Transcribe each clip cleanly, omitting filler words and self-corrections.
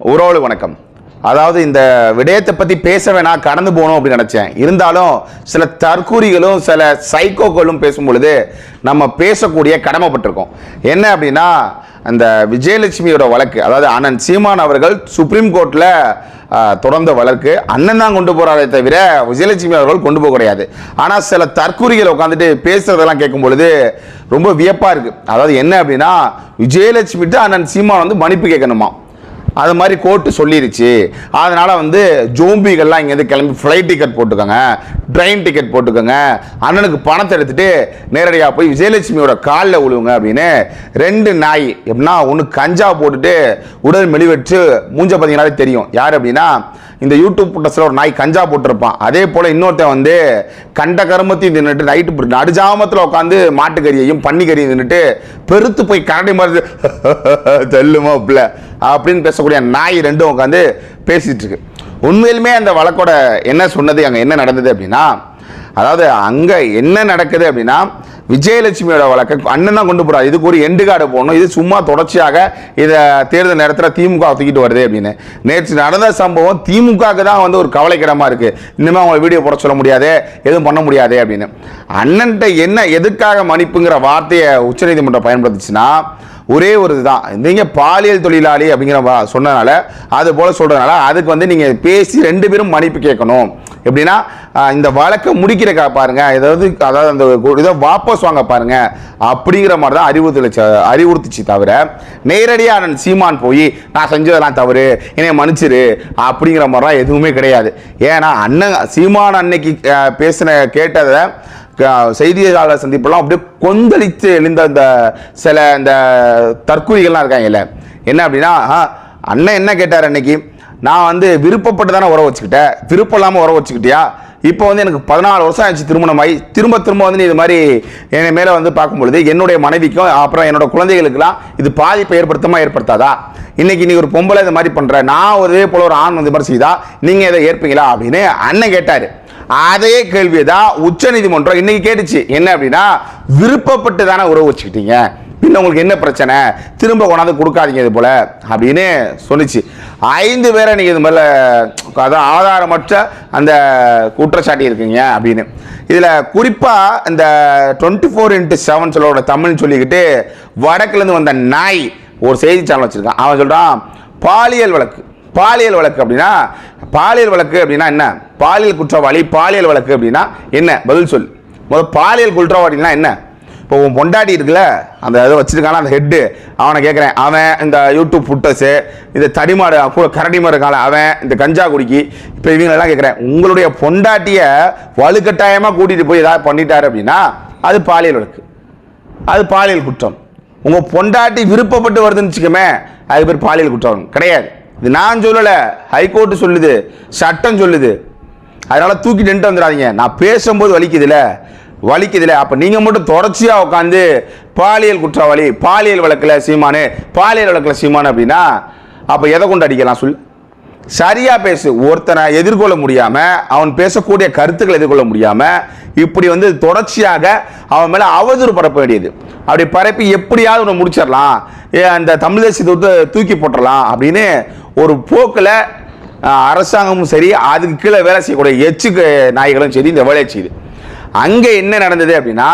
உறவுகள் வணக்கம். அதாவது இந்த விடயத்தை பற்றி பேச வேணாம், கடந்து போகணும் அப்படின்னு நினச்சேன். இருந்தாலும் சில தற்கூரிகளும் சில சைக்கோக்களும் பேசும்பொழுது நம்ம பேசக்கூடிய கடமைப்பட்டிருக்கோம். என்ன அப்படின்னா, அந்த விஜயலட்சுமியோட வழக்கு, அதாவது அண்ணன் சீமான் அவர்கள் சுப்ரீம் கோர்ட்டில் தொடர்ந்த வழக்கு அண்ணன் தான் கொண்டு போகிறாரே தவிர விஜயலட்சுமி அவர்கள் கொண்டு போக கிடையாது. ஆனால் சில தற்கூரிகள் உட்காந்துட்டு பேசுறதெல்லாம் கேட்கும் பொழுது ரொம்ப வியப்பாக இருக்குது. அதாவது என்ன அப்படின்னா, விஜயலட்சுமிட்டு அண்ணன் சீமான் வந்து மன்னிப்பு கேட்கணுமா, அது மாதிரி கோர்ட்டு சொல்லிருச்சு. அதனால் வந்து ஜோம்பிகள்லாம் இங்கேருந்து கிளம்பி ஃப்ளைட் டிக்கெட் போட்டுக்கோங்க, ட்ரெயின் டிக்கெட் போட்டுக்கோங்க, அண்ணனுக்கு பணத்தை எடுத்துகிட்டு நேரடியாக போய் விஜயலட்சுமியோட காலில் விழுவுங்க அப்படின்னு ரெண்டு நாய், எப்படின்னா ஒன்று கஞ்சா போட்டுட்டு உடல் மெலிவெற்று மூஞ்ச பார்த்தீங்கன்னாலே தெரியும் யார் அப்படின்னா, இந்த யூடியூப் புட்டஸில் ஒரு நாய் கஞ்சா போட்டிருப்பான். அதே போல் இன்னொருத்தன் வந்து கண்ட கருமத்தையும் தின்னுட்டு நைட்டு நடுஜாமத்தில் உட்காந்து மாட்டுக்கறியையும் பன்னிக்கறியும் தின்னுட்டு பெருத்து போய் கரடி மாதிரி தெல்லுமா பிள்ளை அப்படின்னு பேசக்கூடிய நாய் ரெண்டும் உட்காந்து பேசிட்டு இருக்கு. உண்மையிலுமே அந்த வழக்கோட என்ன சொன்னது, அங்கே என்ன நடந்தது அப்படின்னா, அதாவது அங்கே என்ன நடக்குது அப்படின்னா, விஜயலட்சுமியோட வழக்கை அண்ணன் தான் கொண்டு போகிறார். இதுக்கு ஒரு எண்டு கார்டு போடணும், இது சும்மா தொடர்ச்சியாக இதை தேர்தல் நேரத்தில் திமுக தூக்கிட்டு வருது அப்படின்னு. நேற்று நடந்த சம்பவம் திமுகவுக்கு தான் வந்து ஒரு கவலைக்கிடமாக இருக்குது. இனிமேல் அவங்க வீடியோ போட சொல்ல முடியாது, எதுவும் பண்ண முடியாது அப்படின்னு. அண்ணன்ட்ட என்ன எதுக்காக மன்னிப்புங்கிற வார்த்தையை உச்சநீதிமன்றம் பயன்படுத்துச்சுன்னா, ஒரே ஒரு இதுதான், நீங்கள் பாலியல் தொழிலாளி அப்படிங்கிற சொன்னதுனால, அது போல் சொல்கிறதுனால அதுக்கு வந்து நீங்கள் பேசி ரெண்டு பேரும் மன்னிப்பு கேட்கணும். எப்படின்னா, இந்த வழக்கை முடிக்கிறக்கா பாருங்க, அதாவது அந்த இதை வாபஸ் வாங்க பாருங்க அப்படிங்கிற மாதிரி தான் அறிவுறுத்துச்சு தவிர, நேரடியாக அண்ணன் சீமான் போய் நான் செஞ்சதெல்லாம் தவறு, என்னை மன்னிச்சிரு அப்படிங்கிற மாதிரிலாம் எதுவுமே கிடையாது. ஏன்னா அண்ணன் சீமான் அன்னைக்கு கேட்டதை செய்தியாளர் சந்திப்பெல்லாம் அப்படியே கொந்தளித்து எழுந்த அந்த சில இந்த தற்கூரிகள்லாம் இருக்காங்கல்ல, என்ன அப்படின்னா, அண்ணன் என்ன கேட்டார் அன்னைக்கு, நான் வந்து விருப்பப்பட்டு தானே உறவு வச்சுக்கிட்டேன், விருப்பம் இல்லாமல் உறவு வச்சுக்கிட்டியா, இப்போ வந்து எனக்கு 14 வருஷம் ஆச்சு திருமணமாகி, திரும்ப வந்து நீ இது மாதிரி என்னை மேலே வந்து பார்க்கும்பொழுது என்னுடைய மனைவிக்கும் அப்புறம் என்னோட குழந்தைகளுக்கெல்லாம் இது பாதிப்பை ஏற்படுத்தாதா, இன்னைக்கு நீ ஒரு பொம்பளை இது மாதிரி பண்ணுற, நான் ஒரே போல ஒரு ஆண் வந்து மாதிரி செய்தா நீங்கள் இதை ஏற்பீங்களா அப்படின்னு அண்ணன் கேட்டார். அதே கேள்வியை தான் உச்ச நீதிமன்றம் இன்னைக்கு கேட்டுச்சு. என்ன அப்படின்னா, விருப்பப்பட்டு தானே உறவு வச்சுக்கிட்டீங்க, இன்னும் உங்களுக்கு என்ன பிரச்சனை, திரும்ப கொண்டாந்து கொடுக்காதீங்க இது போல அப்படின்னு சொன்னிச்சு. 5 பேரை நீங்கள் இது மாதிரி அதான் ஆதாரமற்ற அந்த குற்றச்சாட்டி இருக்கீங்க அப்படின்னு. இதில் குறிப்பாக இந்த 24x7 சொல்லோட தமிழ் சொல்லிக்கிட்டு வடக்குலேருந்து வந்த நாய் ஒரு செய்தி சேனல் வச்சுருக்கான். அவன் சொல்கிறான், பாலியல் வழக்கு அப்படின்னா, பாலியல் வழக்கு அப்படின்னா என்ன, பாலியல் குற்றவாளி, பாலியல் வழக்கு அப்படின்னா என்ன, பதில் சொல். முதல் பாலியல் குற்றவாளினா என்ன? இப்போ உன் பொண்டாட்டி இருக்குல்ல, அந்த இதை வச்சுருக்கான அந்த ஹெட்டு, அவனை கேட்குறேன், அவன் இந்த யூடியூப் புட்டஸு, இந்த தடிமாடு கூட கரடி மாடு இருக்கான அவன், இந்த கஞ்சா குடிக்கி, இப்போ இவங்களெல்லாம் கேட்குறேன், உங்களுடைய பொண்டாட்டியை வலுக்கட்டாயமாக கூட்டிகிட்டு போய் ஏதாவது பண்ணிட்டாரு அப்படின்னா அது பாலியல் வழக்கு, அது பாலியல் குற்றம். உங்கள் பொண்டாட்டி விருப்பப்பட்டு வருதுன்னு வச்சுக்கோமே, அது பேர் பாலியல் குற்றம் கிடையாது. இது நான் சொல்லலை, ஹைகோர்ட்டு சொல்லுது, சட்டம் சொல்லுது. அதனால் தூக்கிட்டு வந்துடாதீங்க. நான் பேசும்போது வலிக்குதுல, அப்போ நீங்கள் மட்டும் தொடர்ச்சியாக உட்காந்து பாலியல் குற்றவாளி, பாலியல் வழக்கில் சீமானு அப்படின்னா அப்போ எதை கொண்டு அடிக்கலாம் சொல்? சரியாக பேசு. ஒருத்தனை எதிர்கொள்ள முடியாமல், அவன் பேசக்கூடிய கருத்துக்களை எதிர்கொள்ள முடியாமல் இப்படி வந்து தொடர்ச்சியாக அவன் மேலே அவதூறு பரப்ப வேண்டியது. அப்படி பரப்பி எப்படியாவது ஒன்று முடிச்சிடலாம், அந்த தமிழ் தேசியத்தை தூக்கி போட்டுடலாம் அப்படின்னு ஒரு போக்கில் அரசாங்கமும் சரி, அதுக்கு கீழே வேலை செய்யக்கூடிய எச்சு நாய்களும் சரி இந்த வேலையை செய்யுது. அங்கே என்ன நடந்தது அப்படின்னா,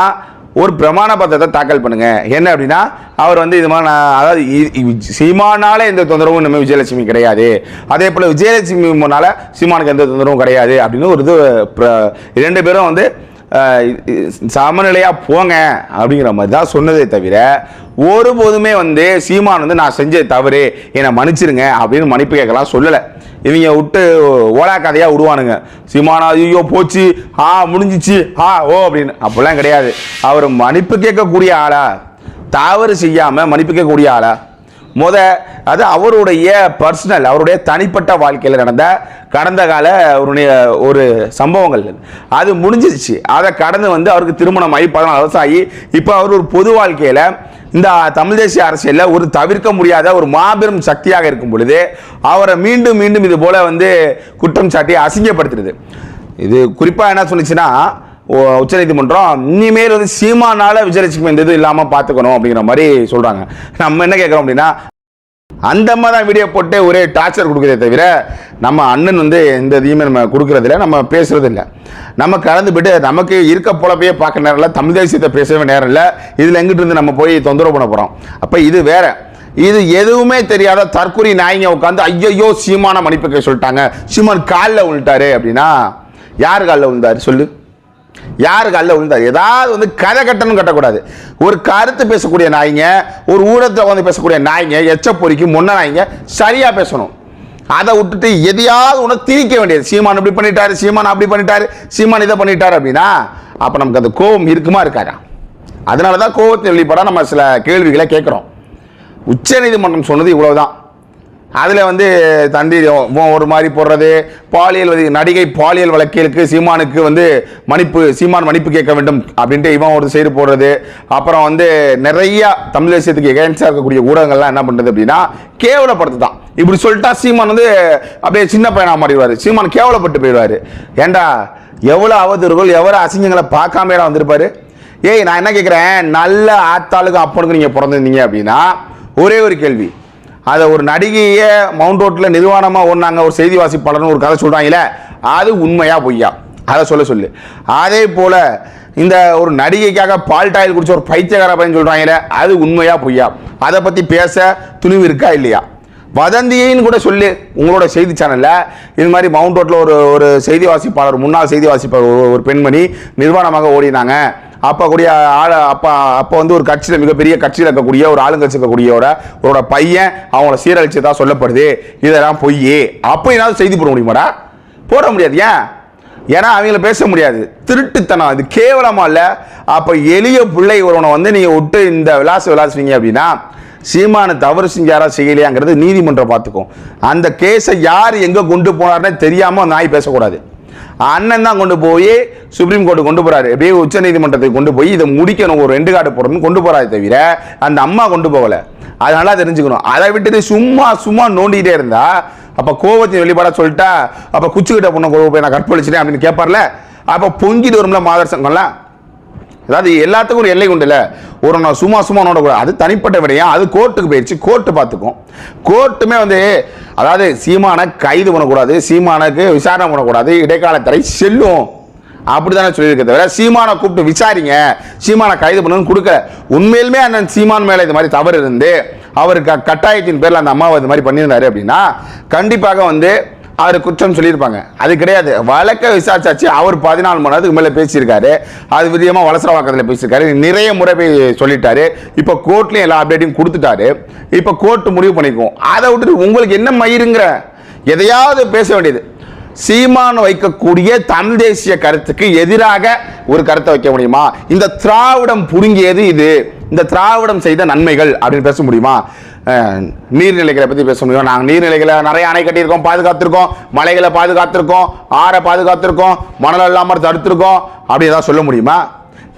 ஒரு பிரமாண பத்திரத்தை தாக்கல் பண்ணுங்க. என்ன அப்படின்னா, அவர் வந்து இது மாதிரி அதாவது சீமானால எந்த தொந்தரவும் நம்ம விஜயலட்சுமி கிடையாது, அதே போல் விஜயலட்சுமி முன்னால சீமானுக்கு எந்த தொந்தரவும் கிடையாது அப்படின்னு ஒரு இது 2 பேரும் வந்து சமநிலையாக போங்க அப்படிங்கிற மாதிரி தான் சொன்னதே தவிர, ஒருபோதுமே வந்து சீமான் வந்து நான் செஞ்ச தவறு, என்னை மன்னிச்சிருங்க அப்படின்னு மன்னிப்பு கேட்கலாம் சொல்லலை. இவங்க விட்டு ஓலா கதையாக விடுவானுங்க, சீமானா ஐயோ போச்சு, முடிஞ்சிச்சு, ஓ அப்படின்னு. அப்படிலாம் கிடையாது. அவர் மன்னிப்பு கேட்கக்கூடிய ஆளா, தவறு செய்யாமல் மன்னிப்பு கேட்கக்கூடிய ஆளா? அது அவருடைய பர்சனல், அவருடைய தனிப்பட்ட வாழ்க்கையில் நடந்த கடந்த கால ஒரு சம்பவங்கள், அது முடிஞ்சிருச்சு. அதை கடந்து வந்து அவருக்கு திருமணம் ஆகி 14 வருஷம் ஆகி இப்போ அவர் ஒரு பொது வாழ்க்கையில் இந்த தமிழ் தேசிய அரசியலில் ஒரு தவிர்க்க முடியாத ஒரு மாபெரும் சக்தியாக இருக்கும் பொழுது அவரை மீண்டும் இது போல வந்து குற்றம் சாட்டி அசிங்கப்படுத்துறது. இது குறிப்பாக என்ன சொல்லிச்சுன்னா, உச்சநீதிமன்றம் இனிமேல் வந்து சீமானால விஜயலட்சுமி இந்த இது இல்லாமல் பார்த்துக்கணும் அப்படிங்கிற மாதிரி சொல்கிறாங்க. நம்ம என்ன கேட்குறோம் அப்படின்னா, அந்த அம்மா தான் வீடியோ போட்டு ஒரே டார்ச்சர் கொடுக்குறதே தவிர நம்ம அண்ணன் வந்து எந்த இதையுமே நம்ம கொடுக்குறதில்ல, நம்ம பேசுறது இல்லை. நம்ம கலந்து போய்ட்டு நமக்கு இருக்க போலப்பே பார்க்க நேரம் இல்லை, தமிழ் தேசியத்தை பேசவே நேரம் இல்லை. இதில் எங்கிட்ட இருந்து நம்ம போய் தொந்தரவு பண்ண போகிறோம்? அப்போ இது வேற. இது எதுவுமே தெரியாத தற்கொலை நாய்ங்க உட்காந்து ஐயோ சீமான மன்னிப்பு சொல்லிட்டாங்க, சீமான் காலில் விழுட்டாரு அப்படின்னா யார் காலில் விழுந்தாரு சொல்லு? யாரு காலில் விழுந்தாரு? ஏதாவது வந்து கதை கட்டணும் கட்டக்கூடாது. ஒரு கருத்து பேசக்கூடிய நாய்ங்க, ஒரு ஊடகத்தை வந்து பேசக்கூடிய நாய்ங்க, எச்சப்பொறிக்கு முன்ன நாய்ங்க சரியா பேசணும். அதை விட்டுட்டு எதையாவது ஒன்று திணிக்க வேண்டியது. சீமான் இப்படி பண்ணிட்டாரு, சீமான் அப்படி பண்ணிட்டாரு, சீமான் இதை பண்ணிட்டாரு அப்படின்னா அப்போ நமக்கு அந்த கோபம் இருக்குமா இருக்காரா? அதனால தான் கோபத்தின் வெளிப்பாடாக நம்ம சில கேள்விகளை கேட்குறோம். உச்சநீதிமன்றம் சொன்னது இவ்வளவுதான். அதில் வந்து தந்தி ஒரு மாதிரி போடுறது, பாலியல் நடிகை பாலியல் வழக்கிற்கு சீமானுக்கு வந்து சீமான் மன்னிப்பு கேட்க வேண்டும் அப்படின்ட்டு இவன் ஒரு சைடு போடுறது. அப்புறம் வந்து நிறைய தமிழ் தேசியத்துக்கு எகென்ஸ்டாக இருக்கக்கூடிய ஊடகங்கள்லாம் என்ன பண்ணுறது அப்படின்னா கேவலப்படுத்து தான். இப்படி சொல்லிட்டா சீமான் வந்து அப்படியே சின்ன பையனாக மாறிடுவார், சீமான் கேவலப்பட்டு போயிடுவார். ஏண்டா எவ்வளோ அவதூறுகள் எவ்வளோ அசிங்கங்களை பார்க்காம வந்திருப்பாரு. ஏய் நான் என்ன கேட்குறேன், நல்ல ஆத்தாளுக்கு அப்பனுக்கு நீங்கள் பிறந்திருந்தீங்க அப்படின்னா ஒரே ஒரு கேள்வி, அதை ஒரு நடிகையை மவுண்ட் ரோட்டில் நிர்வாணமாக ஒன்றாங்க ஒரு செய்தி வாசிப்பாளர்னு ஒரு கதை சொல்கிறாங்களே, அது உண்மையா பொய்யா? அதை சொல்லு. அதே போல் இந்த ஒரு நடிகைக்காக பால் டாயில் குடிச்ச ஒரு பைத்தியக்கார பையன் சொல்கிறாங்களே, அது உண்மையா பொய்யா? அதை பற்றி பேச துணிவு இருக்கா இல்லையா? வதந்தியின்னு கூட சொல்லு. உங்களோட செய்தி சேனலில் இது மாதிரி மவுண்ட் ரோட்டில் ஒரு செய்தி வாசிப்பாளர், முன்னாள் செய்தி வாசிப்பாளர் ஒரு பெண்மணி நிர்வாணமாக ஓடினாங்க. அப்போ கூடிய அப்போ வந்து ஒரு கட்சியில் மிகப்பெரிய கட்சியில் இருக்கக்கூடிய ஒரு ஆளுங்கட்சி இருக்கக்கூடியோட பையன் அவங்கள சீரழிச்சதா சொல்லப்படுது, இதெல்லாம் பொய். அப்போ ஏதாவது செய்தி போட முடியுமாடா? போட முடியாது. ஏன்னா அவங்கள பேச முடியாது. திருட்டுத்தனம், இது கேவலமா இல்லை. அப்போ எளிய பிள்ளை ஒருவனை வந்து நீங்கள் விட்டு இந்த விளாசுவீங்க அப்படின்னா சீமான தவறு செஞ்சாரா செய்யலையாங்கிறது நீதிமன்றம் பார்த்துக்கும். அந்த கேஸை யார் எங்கே கொண்டு போனார்னே தெரியாமல் நாய் பேசக்கூடாது. அண்ணன் தான் கொண்டு போய் சுப்ரீம் கோர்ட்டு கொண்டு போறாரு, எப்படியே உச்ச நீதிமன்றத்துக்கு கொண்டு போய் இதை முடிக்கணும், ஒரு 2 கார்டு போடணும்னு கொண்டு போறாரு தவிர அந்த அம்மா கொண்டு போகல. அதனால தெரிஞ்சுக்கணும். அதை விட்டுட்டு சும்மா நோண்டிகிட்டே இருந்தா அப்போ கோபத்தின் வெளிப்பாடாக சொல்லிட்டா அப்போ குச்சிக்கிட்ட பொண்ணை கொண்டு போய் நான் கற்பழிச்சிட்டேன் அப்படின்னு கேட்பார்ல, அப்போ பொங்கிட்டு வரும்ல மாதர் சங்கம்லாம். அதாவது எல்லாத்துக்கும் ஒரு எல்லை உண்டு இல்லை. ஒரு நான் சும்மா நோடக்கூடாது, அது தனிப்பட்ட விடையும். அது கோர்ட்டுக்கு போயிடுச்சு, கோர்ட்டு பார்த்துக்கும். கோர்ட்டுமே வந்து அதாவது சீமானை கைது பண்ணக்கூடாது, சீமானுக்கு விசாரணை பண்ணக்கூடாது, இடைக்கால தடை செல்லும் அப்படித்தானே சொல்லியிருக்க தவிர சீமானை கூப்பிட்டு விசாரிங்க, சீமானை கைது பண்ணணும்னு கொடுக்கல. உண்மையிலுமே அந்த சீமான் மேலே இது மாதிரி தவறு இருந்து அவருக்கு கட்டாயத்தின் பேரில் அந்த அம்மாவை இது மாதிரி பண்ணியிருந்தாரு அப்படின்னா கண்டிப்பாக வந்து அவர் குற்றம் சொல்லியிருப்பாங்க. அது கிடையாது. வழக்க விசாரிச்சாச்சு. அவர் 14 மணி நேரத்துக்கு மேலே பேசியிருக்காரு. அது விதமாக வலசரவாக்கத்தில் பேசியிருக்காரு, நிறைய முறை போய் சொல்லிட்டாரு. இப்போ கோர்ட்லேயும் எல்லா அப்டேட்டையும் கொடுத்துட்டாரு. இப்போ கோர்ட்டு முடிவு பண்ணிக்கும். அதை விட்டுட்டு உங்களுக்கு என்ன மயிருங்கிற எதையாவது பேச வேண்டியது. சீமான் வைக்கக்கூடிய தமிழ் தேசிய கருத்துக்கு எதிராக ஒரு கருத்தை வைக்க முடியுமா? இந்த திராவிடம் புடுங்கியது இது, இந்த திராவிடம் செய்த நன்மைகள் அப்படின்னு பேச முடியுமா? நீர்நிலைகளை பற்றி பேச முடியும். நாங்கள் நீர்நிலைகளை நிறைய அணை கட்டியிருக்கோம், பாதுகாத்திருக்கோம், மலைகளை பாதுகாத்திருக்கோம், ஆறை பாதுகாத்திருக்கோம், மணல் இல்லாமல் தடுத்திருக்கோம் அப்படி ஏதாவது சொல்ல முடியுமா?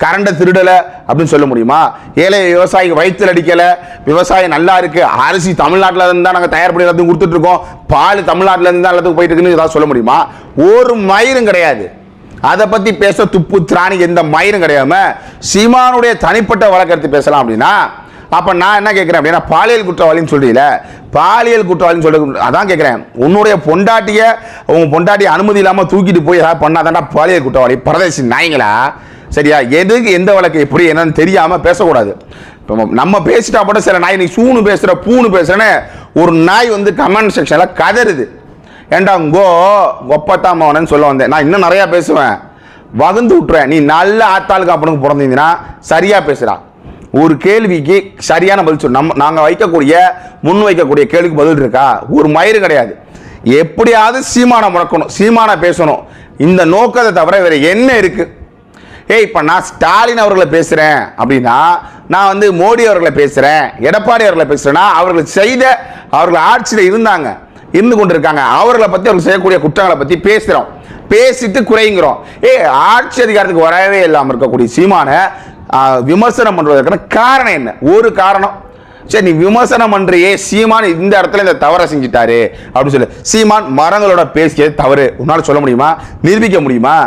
கரண்டை திருடலை அப்படின்னு சொல்ல முடியுமா? ஏழை விவசாயிக்கு வயிற்றில் அடிக்கலை, விவசாயம் நல்லா இருக்கு, அரிசி தமிழ்நாட்டில் இருந்து தான் நாங்கள் தயார் பண்ணி எல்லாத்துக்கும் கொடுத்துட்டு இருக்கோம், பால் தமிழ்நாட்டில் இருந்து தான் எல்லாத்துக்கும் போயிட்டு இருக்குன்னு ஏதாவது சொல்ல முடியுமா? ஒரு மயிரும் கிடையாது. அதை பற்றி பேச துப்பு திராணி எந்த மயிரும் கிடையாம சீமானுடைய தனிப்பட்ட வழக்கெடுத்து பேசலாம் அப்படின்னா அப்போ நான் என்ன கேட்குறேன் அப்படின்னா பாலியல் குற்றவாளின்னு சொல்றீல, பாலியல் குற்றவாளின்னு சொல்ல அதான் கேட்குறேன். உன்னுடைய உங்க பொண்டாட்டிய அனுமதி இல்லாமல் தூக்கிட்டு போய் ஏதாவது பண்ணாதான்டா பாலியல் குற்றவாளி. பரதேசி நாய்ங்களா? சரியா? எதுக்கு எந்த வழக்கு எப்படி என்னன்னு தெரியாமல் பேசக்கூடாது. இப்போ நம்ம பேசிட்டா போட சில நாய் நீ சூனு பேசுகிற பூனு பேசுகிறேன்னு ஒரு நாய் வந்து கமெண்ட் செக்ஷனில் கதறுது. ஏண்டா கொப்பத்தாமவனன்னு சொல்ல வந்தேன். நான் இன்னும் நிறையா பேசுவேன், வகுந்து விட்டுருவேன். நீ நல்ல ஆத்தாளுக்கு அப்பனுக்கு பிறந்தீங்கன்னா சரியாக பேசுகிறா. ஒரு கேள்விக்கு சரியான பதில் சொல்லு. நாங்கள் வைக்கக்கூடிய கேள்விக்கு பதில் இருக்கா? ஒரு மயிறு கிடையாது. எப்படியாவது சீமானை முடக்கணும், சீமானை பேசணும், இந்த நோக்கத்தை தவிர வேற என்ன இருக்கு? இப்போ நான் ஸ்டாலின் அவர்களை பேசுகிறேன் அப்படின்னா, நான் வந்து மோடி அவர்களை பேசுகிறேன், எடப்பாடி அவர்களை பேசுகிறேன்னா அவர்கள் ஆட்சியில் இருந்து கொண்டு இருக்காங்க, அவர்களை பற்றி அவர்கள் செய்யக்கூடிய குற்றங்களை பற்றி பேசுகிறோம், பேசிட்டு குறைங்கிறோம். ஆட்சி அதிகாரத்துக்கு வரவே இல்லாமல் இருக்கக்கூடிய சீமானை விமர்சனம் பண்ணுவதற்கான காரணம் என்ன? ஒரு காரணம். சரி, நீ விமர்சனம் பண்றியே, சீமான் இந்த இடத்துல இந்த தவறை செஞ்சிட்டாரு அப்படின்னு சொல்லு. சீமான் மரங்களோட பேசியது தவறு உன்னால சொல்ல முடியுமா? நிரூபிக்க முடியுமா?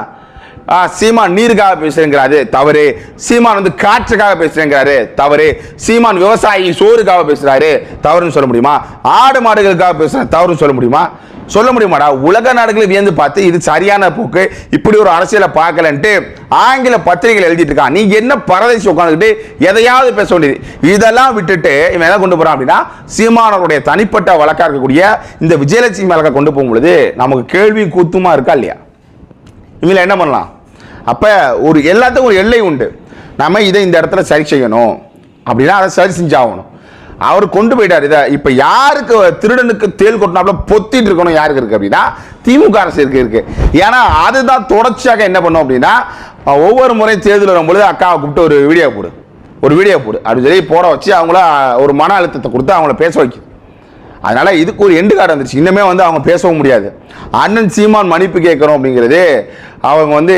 சீமான் நீருக்காக பேசுறேங்கிறாரு தவறு, சீமான் வந்து காற்றுக்காக பேசுறேங்கிறாரு தவறு, சீமான் விவசாயி சோறுக்காக பேசுறாரு தவறுன்னு சொல்ல முடியுமா? ஆடு மாடுகளுக்காக பேசுற தவறுன்னு சொல்ல முடியுமா? சொல்ல முடியுமாடா? உலக நாடுகளை வியந்து பார்த்து இது சரியான போக்கு, இப்படி ஒரு அரசியலை பார்க்கலன்ட்டு ஆங்கில பத்திரிகைகள் எழுதிட்டு இருக்கான். நீங்க என்ன பரதேசி உட்காந்துக்கிட்டு எதையாவது பேச வேண்டியது? இதெல்லாம் விட்டுட்டு இவன் எதை கொண்டு போறான் அப்படின்னா, சீமானவருடைய தனிப்பட்ட வழக்கா இருக்கக்கூடிய இந்த விஜயலட்சுமி வழக்கை கொண்டு போகும் பொழுது நமக்கு கேள்வியும் கூத்துமா இருக்கா இல்லையா? இவங்களை என்ன பண்ணலாம்? அப்ப ஒரு எல்லாத்துக்கும் ஒரு எல்லை உண்டு. நம்ம இதை இந்த இடத்துல சரி செய்யணும் அப்படின்னா அதை சரி செஞ்சாகணும். அவர் கொண்டு போயிட்டார் இதை. இப்ப யாருக்கு திருடனுக்கு தேல் கொட்டினாப்புல பொத்திட்டு இருக்கணும் யாருக்கு இருக்கு அப்படின்னா திமுக அரசுக்கு இருக்கு. ஏன்னா அதுதான் தொடர்ச்சியாக என்ன பண்ணும் அப்படின்னா, ஒவ்வொரு முறையும் தேர்தல் வரும்பொழுது அக்காவை கூப்பிட்டு ஒரு வீடியோ போடு அப்படின்னு சொல்லி போட வச்சு அவங்கள ஒரு மன அழுத்தத்தை கொடுத்து அவங்கள பேச வைக்கும். அதனால இதுக்கு ஒரு எண்டு கார்டு வந்துருச்சு. இன்னுமே வந்து அவங்க பேசவும் முடியாது. அண்ணன் சீமான் மன்னிப்பு கேட்கணும் அப்படிங்கிறது அவங்க வந்து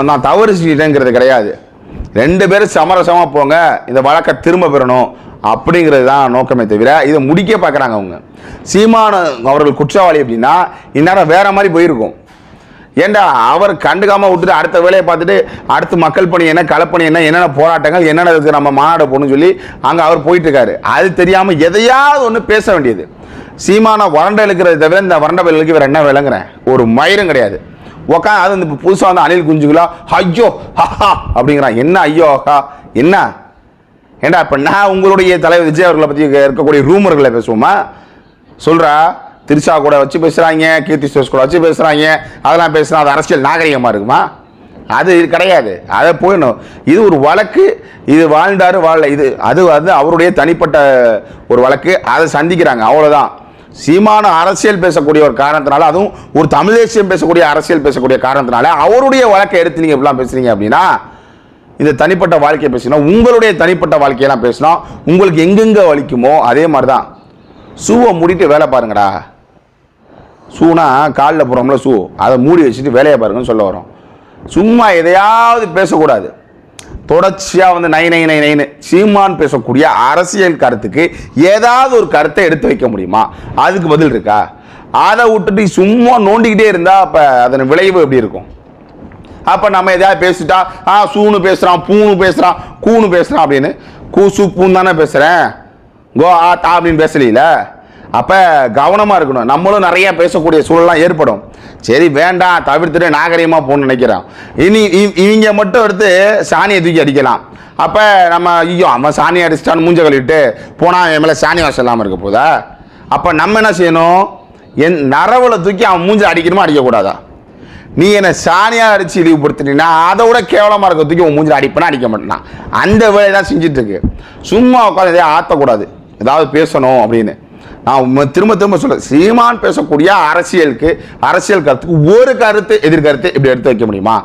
நான் தவறு செஞ்சிட்டேங்கிறது கிடையாது. ரெண்டு பேரும் சமரசமா போங்க, இந்த வழக்கை திரும்ப பெறணும் அப்படிங்கிறது தான் நோக்கமே தவிர இதை முடிக்க பார்க்குறாங்க அவங்க. சீமான அவர்கள் குற்றவாளி அப்படின்னா இந்நேரம் வேற மாதிரி போயிருக்கும். ஏண்டா அவர் கண்டுக்காம விட்டுட்டு அடுத்த வேலையை பார்த்துட்டு அடுத்து மக்கள் பணி என்ன, களப்பணி என்ன, என்னென்ன போராட்டங்கள் என்னென்ன இருக்கு, நம்ம மாநாடு போகணும்னு சொல்லி அங்கே அவர் போயிட்டு இருக்காரு. அது தெரியாம எதையாவது ஒன்று பேச வேண்டியது. சீமான வறண்ட இழுக்கிறது தவிர இந்த வறண்ட வேலைக்கு வேற என்ன விளங்குறேன்? ஒரு மயிரும் கிடையாது. உக்காந்து அது இந்த புதுசாக வந்து அணில் குஞ்சுகளா ஐயோ ஹஹா அப்படிங்கிறான். என்ன ஐயோ ஹா என்ன? ஏண்டா இப்போ நான் உங்களுடைய தலைவர் விஜய் அவர்களை பற்றி இருக்கக்கூடிய ரூமர்களை பேசுவோமா? சொல்கிறா திரிஷா கூட வச்சு பேசுகிறாங்க, கீர்த்தி சுரேஷ் கூட வச்சு பேசுகிறாங்க, அதெல்லாம் பேசுனா அது அரசியல் நாகரிகமாக இருக்குமா? அது கிடையாது. அதை போயிடணும். இது ஒரு வழக்கு, இது வாழ்ந்தாரு வாழல, இது அது வந்து அவருடைய தனிப்பட்ட ஒரு வழக்கு, அதை சந்திக்கிறாங்க அவ்வளோதான். சீமான அரசியல் பேசக்கூடிய ஒரு காரணத்தினால, அதுவும் ஒரு தமிழ் தேசியம் பேசக்கூடிய அரசியல் பேசக்கூடிய காரணத்தினால அவருடைய வழக்கை எடுத்து நீங்கள் எப்படிலாம் பேசுறீங்க அப்படின்னா, இந்த தனிப்பட்ட வாழ்க்கையை பேசினா உங்களுடைய தனிப்பட்ட வாழ்க்கையெல்லாம் பேசினா உங்களுக்கு எங்கெங்க வலிக்குமோ அதே மாதிரி தான். ஷூவை மூடிட்டு வேலை பாருங்கடா. ஷூனா காலில் போகிறோம்ல ஷூ, அதை மூடி வச்சுட்டு வேலையை பாருங்கன்னு சொல்ல வரோம். சும்மா எதையாவது பேசக்கூடாது. தொடர்ச்சியாக வந்து நைனு சீமான் பேசக்கூடிய அரசியல் கருத்துக்கு ஏதாவது ஒரு கருத்தை எடுத்து வைக்க முடியுமா? அதுக்கு பதில் இருக்கா? அதை விட்டுட்டு சும்மா நோண்டிக்கிட்டே இருந்தா அப்போ அதன் விளைவு எப்படி இருக்கும்? அப்போ நம்ம எதாவது பேசிட்டா சூனு பேசுகிறான், பூனு பேசுகிறான், கூனு பேசுகிறான் அப்படின்னு கூசு பூன்னு தானே பேசுகிறேன், கோ தா அப்படின்னு பேசல. அப்போ கவனமாக இருக்கணும். நம்மளும் நிறைய பேசக்கூடிய சூழலாம் ஏற்படும். சரி வேண்டாம், தவிர்த்துட்டு நாகரிகமாக போகணும்னு நினைக்கிறோம். இவங்க மட்டும் எடுத்து சாணியை தூக்கி அடிக்கலாம். அப்போ நம்ம ஐயோ அவன் சாணியை அடிச்சிட்டான்னு மூஞ்ச கழுவிட்டு போனால் என் மேலே சாணி வாசம் இல்லாமல் இருக்க போதா? அப்போ நம்ம என்ன செய்யணும்? என் நரவில் தூக்கி அவன் மூஞ்ச அடிக்கணுமா அடிக்கக்கூடாதா? நீ என்னை சாணியாக அடித்து இழிவுபடுத்தினா அதை விட கேவலமாக இருக்க தூக்கி உன் மூஞ்சில் அடிப்பேனா அடிக்க மாட்டேனா? அந்த வேலையை தான் செஞ்சுட்டு இருக்கு. சும்மா உட்காந்து எதையும் ஆற்றக்கூடாது, ஏதாவது பேசணும் அப்படின்னு. நான் திரும்ப திரும்ப சொல்றேன், சீமான் பேசக்கூடிய அரசியல் கருத்துக்கு ஒரு கருத்து எதிர்கருத்து இப்படி எடுத்து வைக்க முடியுமா?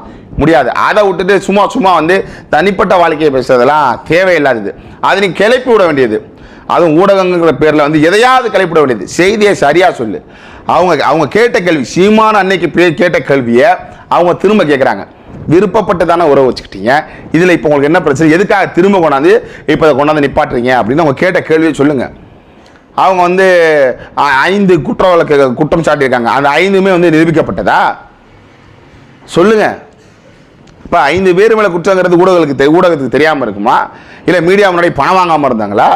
முடியாது. அதை விட்டுட்டு சும்மா வந்து தனிப்பட்ட வாழ்க்கையை பேசுறதெல்லாம் தேவையில்லாதது. அதை நீ கிளப்பி விட வேண்டியது. அதுவும் ஊடகங்கிற பேரில் வந்து எதையாவது கிளப்பிட வேண்டியது. செய்தியை சரியா சொல்லு. அவங்க கேட்ட கேள்வி, சீமான அன்னைக்கு கேட்ட கேள்வியை அவங்க திரும்ப கேட்குறாங்க. விருப்பப்பட்டு தானே உறவு வச்சுக்கிட்டீங்க, இதில் இப்போ உங்களுக்கு என்ன பிரச்சனை, எதுக்காக திரும்ப கொண்டாந்து இப்போ அதை கொண்டாந்து நிப்பாட்டுறீங்க அப்படின்னு அவங்க கேட்ட கேள்வியை சொல்லுங்க. அவங்க வந்து 5 குற்றம் சாட்டியிருக்காங்க. அந்த 5மே வந்து நிரூபிக்கப்பட்டதா சொல்லுங்க. இப்போ 5 பேர் மேலே குற்றங்கிறது ஊடகத்துக்கு தெரியாமல் இருக்குமா? இல்லை மீடியா முன்னாடி பணம் வாங்காமல் இருந்தாங்களா?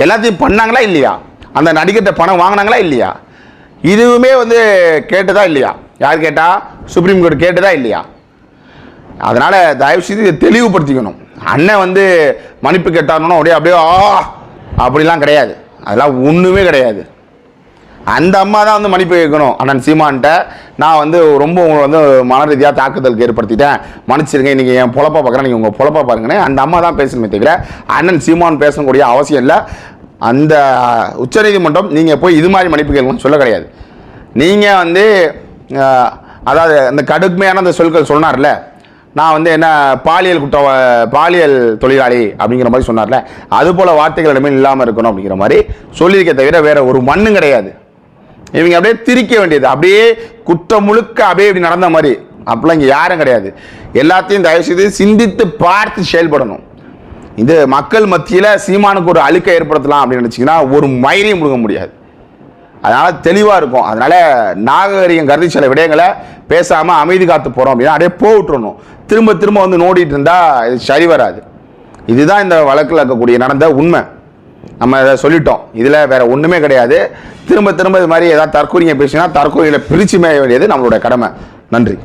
எல்லாத்தையும் பண்ணாங்களா இல்லையா? அந்த நடிகர்கிட்ட பணம் வாங்கினாங்களா இல்லையா? இதுவுமே வந்து கேட்டதா இல்லையா? யார் கேட்டா? சுப்ரீம் கோர்ட் கேட்டதா இல்லையா? அதனால தயவு செய்து இதை தெளிவுபடுத்திக்கணும். அண்ணன் வந்து மன்னிப்பு கேட்டாருன்னா அப்படியே அப்படிலாம் கிடையாது. அதெல்லாம் ஒன்றுமே கிடையாது. அந்த அம்மா தான் வந்து மன்னிப்பு கேட்கணும். அண்ணன் சீமான்ட்ட நான் வந்து ரொம்ப உங்களை வந்து மன ரீதியாக தாக்குதலுக்கு ஏற்படுத்திட்டேன், மன்னிச்சிருங்க, இன்றைக்கி என் பொழப்பா பார்க்குறேன், நீங்கள் உங்கள் பொழப்பா பாருங்கன்னு அந்த அம்மா தான் பேசணுமே தவிர அண்ணன் சீமான் பேசக்கூடிய அவசியம் இல்லை. அந்த உச்சநீதிமன்றம் நீங்கள் போய் இது மாதிரி மன்னிப்பு கேட்கணும்னு சொல்ல கிடையாது. நீங்கள் வந்து அதாவது அந்த கடுமையான அந்த சொற்கள் சொன்னார்ல, நான் வந்து என்ன பாலியல் தொழிலாளி அப்படிங்கிற மாதிரி சொன்னார்ல, அது போல் வார்த்தைகள் இடமே இல்லாமல் இருக்கணும் அப்படிங்கிற மாதிரி சொல்லியிருக்க தவிர வேற ஒரு மண்ணும் கிடையாது. இவங்க அப்படியே திரிக்க வேண்டியது, அப்படியே குற்றம் முழுக்க அப்படியே இப்படி நடந்த மாதிரி அப்படிலாம் இங்கே யாரும் கிடையாது. எல்லாத்தையும் தயவுசெய்து சிந்தித்து பார்த்து செயல்படணும். இது மக்கள் மத்தியில் சீமானுக்கு ஒரு அழுக்கை ஏற்படுத்தலாம் அப்படின்னு நினச்சிங்கன்னா ஒரு மயிரையும் முழுங்க முடியாது. அதனால் தெளிவாக இருக்கும். அதனால் நாகரிகம் கருதி சில விடயங்களை பேசாமல் அமைதி காத்து போகிறோம் அப்படின்னா அப்படியே போட்டுறணும். திரும்ப திரும்ப வந்து நோண்டிட்டு இருந்தால் இது சரி வராது. இதுதான் இந்த வழக்கில் இருக்கக்கூடிய நடந்த உண்மை. நம்ம இதை சொல்லிட்டோம். இதில் வேற ஒன்றுமே கிடையாது. திரும்ப திரும்ப இது மாதிரி ஏதாவது தற்கொலையை பேசினா தற்கொலைகளை பிரித்து மேய வேண்டியது நம்மளோட கடமை. நன்றி.